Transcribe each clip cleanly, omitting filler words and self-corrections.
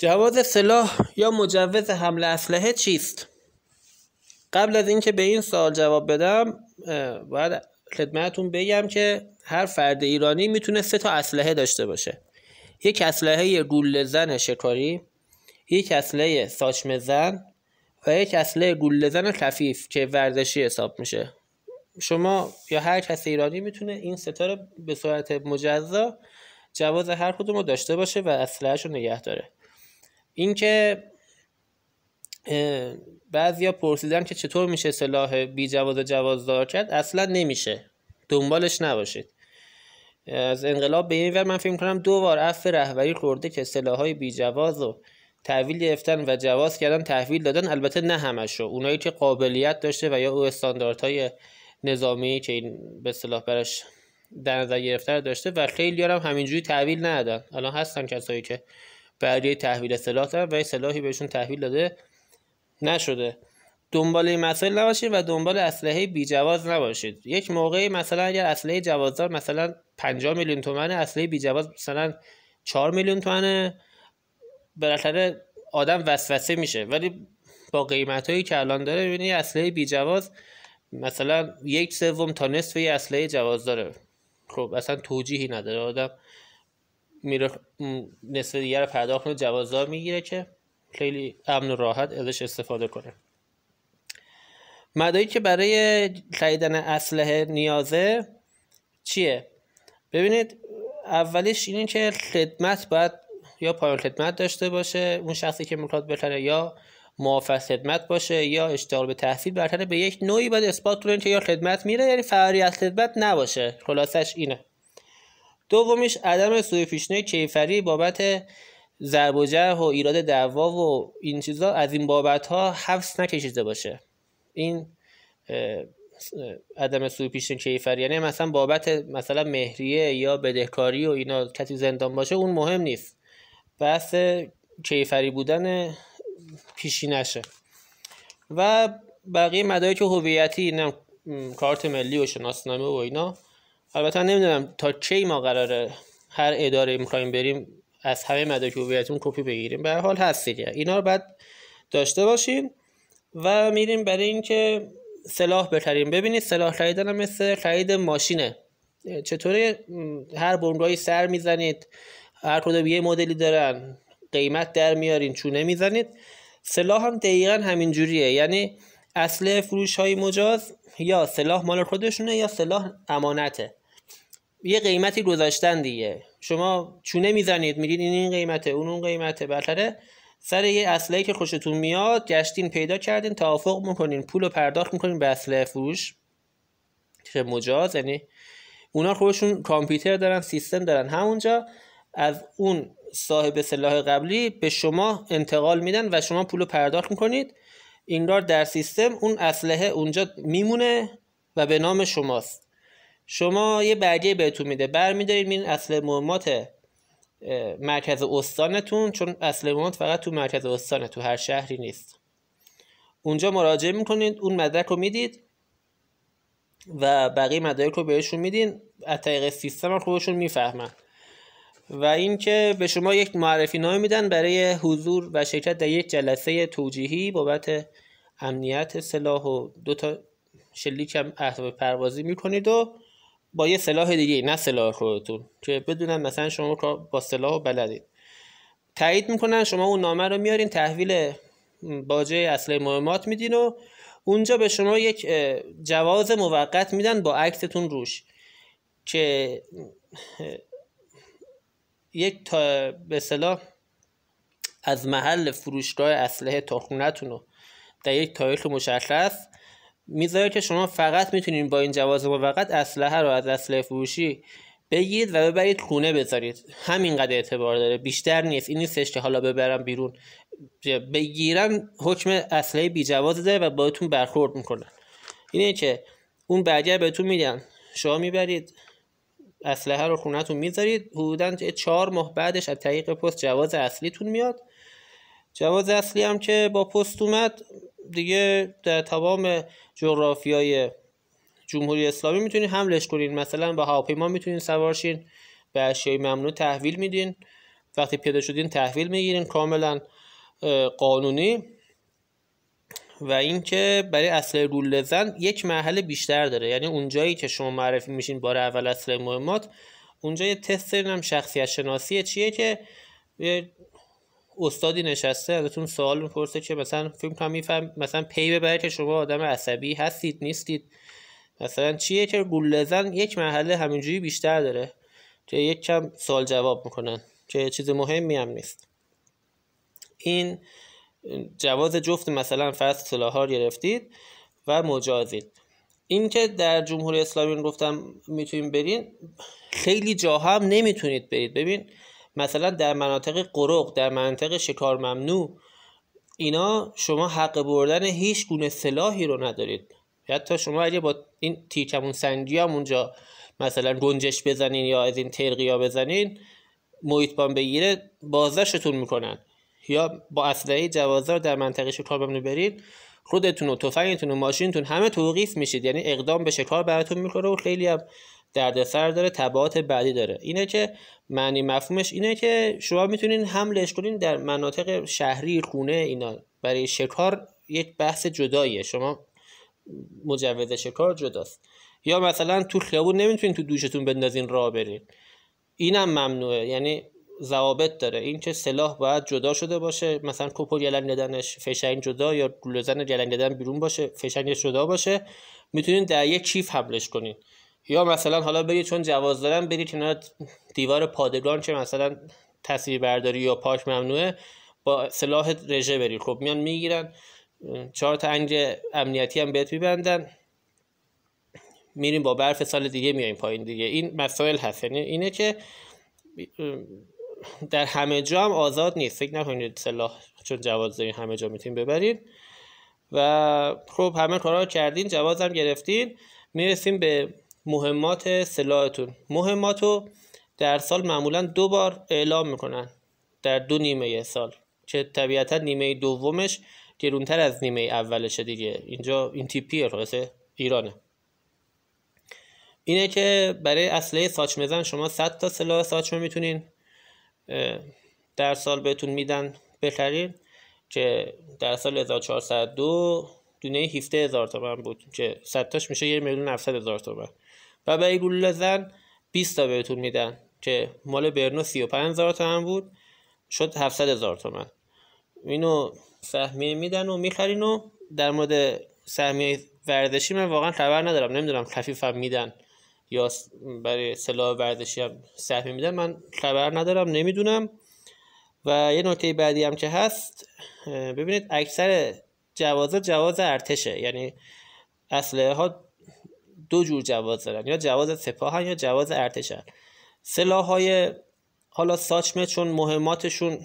جواز سلاح یا مجوز حمل اسلحه چیست؟ قبل از اینکه به این سوال جواب بدم باید خدمتتون بگم که هر فرد ایرانی میتونه 3 تا اسلحه داشته باشه. یک اسلحه گوله زن شکاری، یک اسلحه ساچمه زن و یک اسلحه گوله زن خفیف که ورزشی حساب میشه. شما یا هر کس ایرانی میتونه این 3 تا رو به صورت مجزا جواز هر کدوم رو داشته باشه و اسلحه‌شو نگه داره. اینکه بعضیا پرسیدن که چطور میشه سلاح بی جواز جوازدار کرد، اصلا نمیشه، دنبالش نباشید. از انقلاب به این ور من فکر کنم 2 بار عفو رهبری خورده که سلاح‌های بی جواز رو تحویل گرفتن و جواز کردن تحویل دادن، البته نه همشو، اونایی که قابلیت داشته و یا او استانداردهای نظامی که این به اصطلاح براش در نظر گرفته داشته و خیلی هم همینجوری تحویل ندادن. الان هستن کسایی که برای تحویل سلاح دارن و سلاحی بهشون تحویل داده نشده. دنبال این مسائل نباشید و دنبال اسلحه بی جواز نباشید. یک موقعی مثلا اگر اسلحه جوازدار مثلا 50 میلیون تومانه، اسلحه بی جواز مثلا 4 میلیون تومانه، بالاخره آدم وسوسه میشه. ولی با قیمتایی که الان داره ببینید اسلحه بی جواز مثلا 1/3 تا نصف یه اسلحه جواز داره. خب اصلا توجیهی نداره، آدم میره نصف دیگه رو پرداخت کنه جوازدار میگیره که خیلی امن و راحت ازش استفاده کنه. مدایی که برای خریدن اسلحه نیازه چیه؟ ببینید اولیش اینه که خدمت باید یا پایان خدمت داشته باشه اون شخصی که میخواد بخره، یا معافی خدمت باشه، یا اشتغال به تحصیل. برتره به یک نوعی باید اثبات کنه که یا خدمت میره یعنی فراری از خدمت نباشه. خلاصش اینه. دومیش عدم سوء پیشنهاد کیفری بابت ضرب و جرح و ایراد دعوا و این چیزا، از این بابت ها حبس نکشیده باشه. این عدم سوء پیشنهاد کیفری یعنی مثلا بابت مثلا مهریه یا بدهکاری و اینا کسی زندان باشه، اون مهم نیست، بحث کیفری بودن پیشی نشه. و بقیه مدارک هویتی، نه کارت ملی و شناسنامه و اینا. البته نمیدونم تا کی ما قراره هر اداره میخوایم بریم از همه مدارک هویتیمون کپی بگیریم. به هر حال هست دیگه، اینا رو باید داشته باشین. و میریم برای اینکه سلاح بخریم. ببینید سلاح خریدن هم مثل خرید ماشینه. چطوره هر بنگاهی سر میزنید، هر کدوم یه مدلی دارن، قیمت در میارین، چونه میزنید. سلاح هم دقیقاً همین جوریه. یعنی اسلحه فروش های مجاز یا سلاح مال خودشونه یا سلاح امانته. یه قیمتی گذاشتن دیگه، شما چونه میزنید، میرین این قیمته، اون قیمته. بالاخره سر یه اسلحه که خوشتون میاد گشتین پیدا کردین، توافق میکنین، پولو پرداخت میکنین به اسلحه فروش که مجاز. یعنی اونا خودشون کامپیوتر دارن، سیستم دارن، همونجا از اون صاحب سلاح قبلی به شما انتقال میدن و شما پولو پرداخت میکنید. اینگار در سیستم اون اسلحه اونجا میمونه و به نام شماست. شما یه برگه بهتون میده، برمیدارید میرین اسلحه مهمات مرکز استانتون، چون اسلحه مهمات فقط تو مرکز استانه، تو هر شهری نیست. اونجا مراجعه میکنید، اون مدرک رو میدید و بقیه مدارک رو بهشون میدین، از طریق سیستم خودشون میفهمن. و اینکه به شما یک معرفی نامه میدن برای حضور و شرکت در یک جلسه توجیهی بابت امنیت سلاح و 2 تا شلیک هم اهداف پروازی میکنید و با یه سلاح دیگه، نه سلاح خودتون، که بدونن مثلا شما با سلاح بلدید. تایید میکنن، شما اون نامه رو میارین تحویل باجه اسلحه مهمات میدین و اونجا به شما یک جواز موقت میدن با عکستون روش که یک تا به اصطلاح از محل فروشگاه اسلحه تا خونتون رو در یک تاریخ مشخص میذاره که شما فقط میتونین با این جواز موقت اسلحه رو از اسلحه فروشی بگیرید و ببرید خونه بذارید. همینقدر اعتبار داره، بیشتر نیست. این نیستش که حالا ببرم بیرون، بگیرن حکم اسلحه بی جواز داره و باهاتون برخورد میکنن. اینه که اون برگه بهتون میدن، شما میبرید اسلحه رو خونتون میذارید. حدوداً 4 ماه بعدش از طریق پست جواز اصلیتون میاد. جواز اصلی هم که با پست اومد دیگه در تمام جغرافیای جمهوری اسلامی میتونین حملش کنین. مثلا با هواپیما میتونین سوار شین، به اشیای ممنوع تحویل میدین وقتی پیاده شدین تحویل میگیرین کاملا قانونی. و اینکه برای اسلحه گلوله زن یک مرحله بیشتر داره، یعنی اونجایی که شما معرفی میشین بار اول اسلحه مهمات، اونجا یه تست هم شخصیت شناسی چیه که یه استادی نشسته ازتون سوال میپرسه که مثلا فکر کنم میفهم مثلا پی ببره که شما آدم عصبی هستید نیستید، مثلا چیه که گلوله زن یک مرحله همینجوری بیشتر داره که یک کم سوال جواب میکنن که چیز مهمی هم نیست. این جواز جفت مثلا فرض سلاح‌ها گرفتید و مجازید. این که در جمهوری اسلامی گفتم میتونید برین، خیلی جاها هم نمیتونید برید. ببین مثلا در مناطق قرق، در مناطق شکار ممنوع، اینا شما حق بردن هیچ گونه سلاحی رو ندارید. حتی شما اگه با این تیرکمون سنگی هم اونجا مثلا گنجش بزنین یا از این ترقیا بزنین، محیط بان بگیره بازداشتتون میکنن. یا با اسلحه جوازدار در منطقه شکار ممنوع برید، خودتون و تفنگتون و ماشینتون همه توقیف میشید، یعنی اقدام به شکار براتون میکنه و خیلی هم دردسر داره، تبعات بعدی داره. اینه که معنی مفهومش اینه که شما میتونین حملش کنین در مناطق شهری، خونه، اینا برای شکار یک بحث جداییه، شما مجوز شکار جداست. یا مثلا تو خیابون نمیتونین تو دوشتون بندازین راه برین، اینم ممنوعه، یعنی ضوابط داره. این که سلاح باید جدا شده باشه، مثلا کوپر گلنگ دادنش فشنگ جدا، یا گلوله زن گلنگ دادن بیرون باشه فشنگش جدا باشه، میتونین در یک کیف حملش کنین. یا مثلا حالا برید چون جواز دارن برید کنار دیوار پادگان که مثلا تصویربرداری یا پارک ممنوعه، با سلاح رژه برید، خب میان میگیرن 4 تا انگ امنیتی هم بهت میبندن، میریم با برف سال دیگه میایم پایین دیگه. این مسائل هست، یعنی اینه که در همه جا هم آزاد نیست. فکر نکنید سلاح چون جواز دارین همه جا میتونین ببرین. و خب همه کارا رو کردین، جواز هم گرفتین، میرسیم به مهمات سلاحتون. مهماتو در سال معمولا 2 بار اعلام میکنن در 2 نیمه سال، که طبیعتا نیمه دومش گرونتر از نیمه اولشه دیگه. اینجا این تیپیه، راسته ایرانه. اینه که برای اسلحه ساچمه زن شما 100 تا سلاح ساچمه میتونین در سال بهتون میدن بخرین، که در سال 1402 دونه 17,000 تومان بود که 100 تاش میشه 1,900,000 تومان. و برای گلوله زن 20 تا بهتون میدن که مال برنو 35,000 تومان بود، شد 700,000 تومان. اینو سهمیه میدن و میخرین. و در مورد سهمیه ورزشی من واقعا خبر ندارم، نمیدونم خفیف هم میدن یا برای سلاح ورزشی هم سهمیه میدن، من خبر ندارم، نمیدونم. و یه نکته بعدی هم که هست، ببینید اکثر جواز ارتشه، یعنی اسلحه ها 2 جور جواز دارن، یا جواز سپاهن یا جواز ارتشن. سلاح های حالا ساچمه چون مهماتشون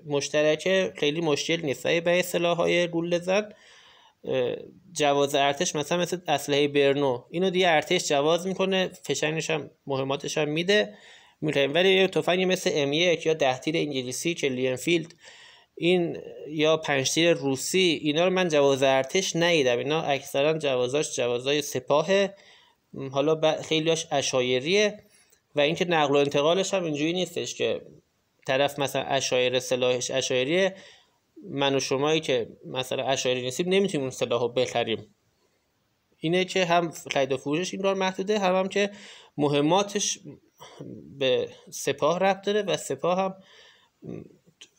مشترکه خیلی مشکل نیست، برای سلاح های گلوله زن جواز ارتش مثل اسلحه برنو، اینو دیگه ارتش جواز میکنه، فشنگش هم مهماتش هم میده میخوایم. ولی یه تفنگی مثل M1 یا 10 تیر انگلیسی که لینفیلد این یا 5 تیر روسی، اینا رو من جواز ارتش ندیدم، اینا اکثرا جوازای سپاهه، حالا خیلیاش عشایریه. و اینکه نقل و انتقالش هم اینجوری نیستش که طرف مثلا عشایر سلاحش عشایریه، من و شمایی که مثلا عشایری نیستیم نمیتونیم اون سلاحو بخریم. اینه که هم خرید و فروشش این راه محدوده، هم که مهماتش به سپاه ربط داره. و سپاه هم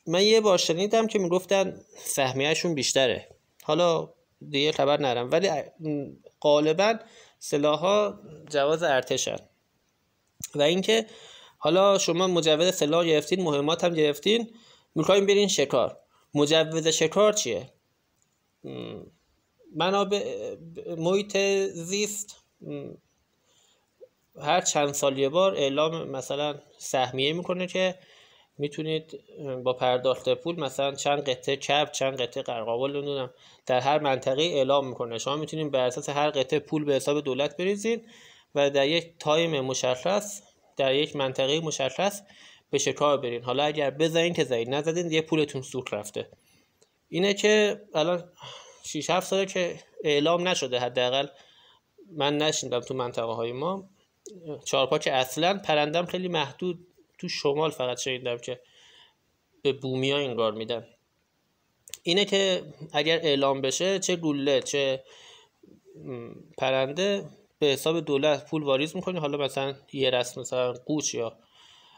من یه بار شنیدم که میگفتن سهمیه‌شون بیشتره، حالا دیگه خبر ندارم، ولی غالبا سلاح‌ها جواز ارتشن. و اینکه حالا شما مجوز سلاح گرفتین، مهمات هم گرفتین، میخوایم برین شکار. مجوز شکار چیه؟ منابع محیط زیست هر چند سال یه بار اعلام مثلا سهمیه میکنه که میتونید با پرداخت پول مثلا چند قطعه کبک، چند قطعه قرقاول نمیدونم در هر منطقه اعلام میکنه. شما میتونید بر اساس هر قطعه پول به حساب دولت بریزید و در یک تایم مشخص در یک منطقه مشخص به شکار برین. حالا اگر بزنین که زدین، نزدین دیگه پولتون سوخت رفته. اینه که الان 6-7 ساله که اعلام نشده، حداقل من نشنیدم تو منطقه های ما چارپا که اصلا پرندم خیلی محدود تو شمال فقط شنیدم که به بومیا انگار میدن. اینه که اگر اعلام بشه چه گوله چه پرنده به حساب دولت پول واریز میکنه، حالا مثلا یه رسم مثلا قوچ یا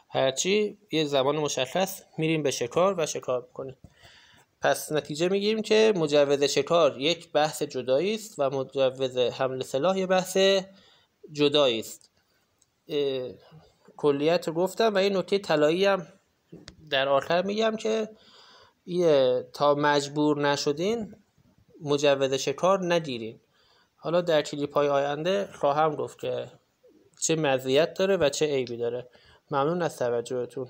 هرچی، یه زمان مشخص میریم به شکار و شکار میکنیم. پس نتیجه میگیریم که مجوز شکار یک بحث جدایی است و مجوز حمل سلاح یک بحث جدایی است. کلیت رو گفتم و این نکته طلایی هم در آخر میگم که تا مجبور نشدین مجوز شکار نگیرین. حالا در کلیپ‌های آینده خواهم گفت که چه مزیت داره و چه عیبی داره. ممنون از توجهتون.